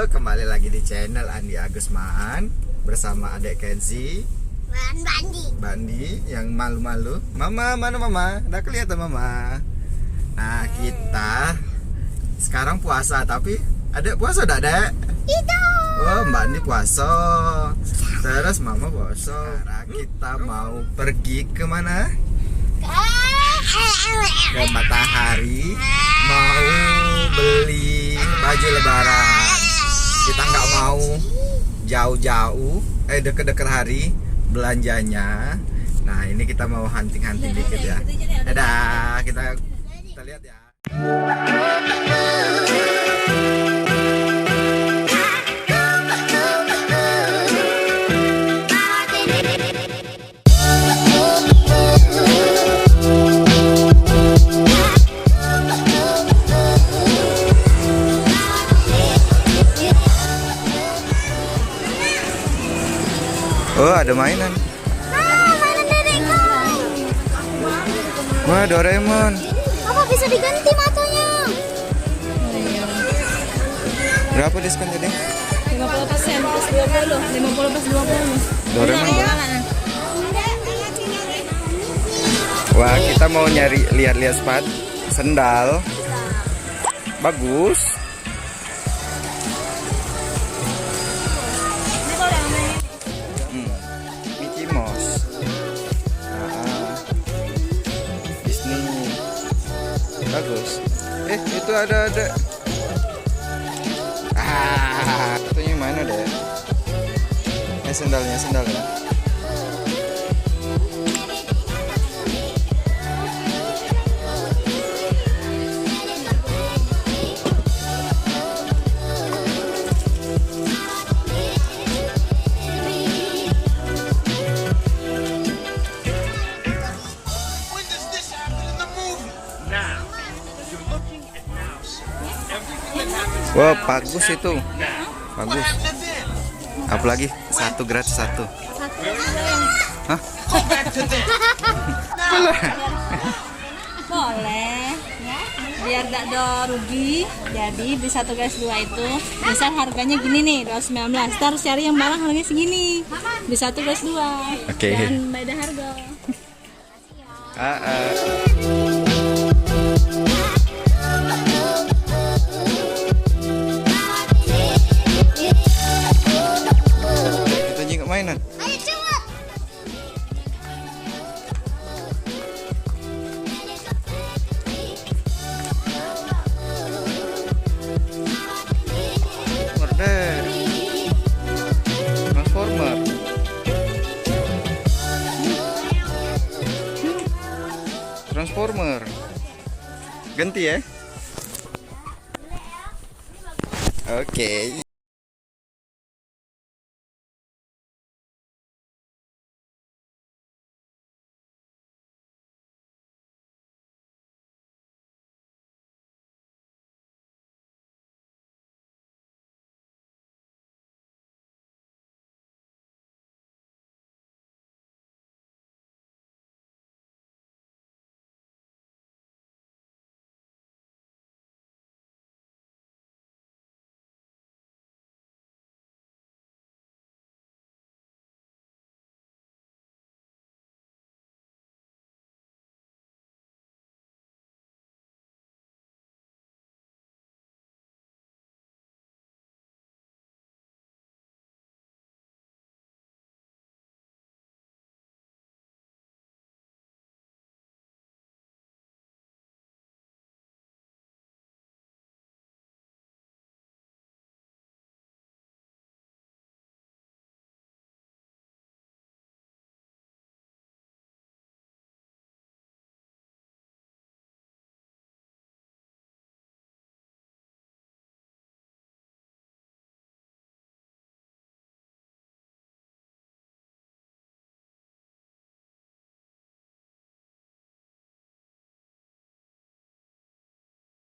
kembali lagi di channel Andi Agus Maan bersama adek Kenzi, Bandi yang malu-malu. Mama, mana mama? Udah kelihatan mama. Nah, kita sekarang puasa, tapi adek puasa udah adek? Itu. Oh, Mbak Andi puasa. Terus mama puasa. Sekarang kita mau pergi kemana? Ke Matahari. Mau beli baju lebaran. Kita nggak mau jauh-jauh, deket-deket hari belanjanya. Nah, ini kita mau hunting-hunting dikit ya. Dadah, kita lihat ya. Oh, ada mainan. Mainan dedekku. Wah, Doraemon. Apa bisa diganti matanya? Berapa diskonnya, Deng? 50% plus 20, 50 plus 20. Doraemon. Wah, kita mau nyari lihat-lihat sepatu, sendal. Bagus. Mickey Mouse. Disney. Bagus. Itu ada. Satunya mana deh? Sendalnya. Wah, bagus itu. Bagus. Apalagi satu gratis satu. Hah? Boleh. Biar gak ada rugi. Jadi beli 1 gas 2 itu. Misal harganya gini nih, 219. Kita harus cari yang barang harganya segini. Beli 1 gas 2. Oke. Dan beda harga. Kita juga mainan. Ayo cepat. Merdek. Transformer. Transformer. Ganti ya. Oke.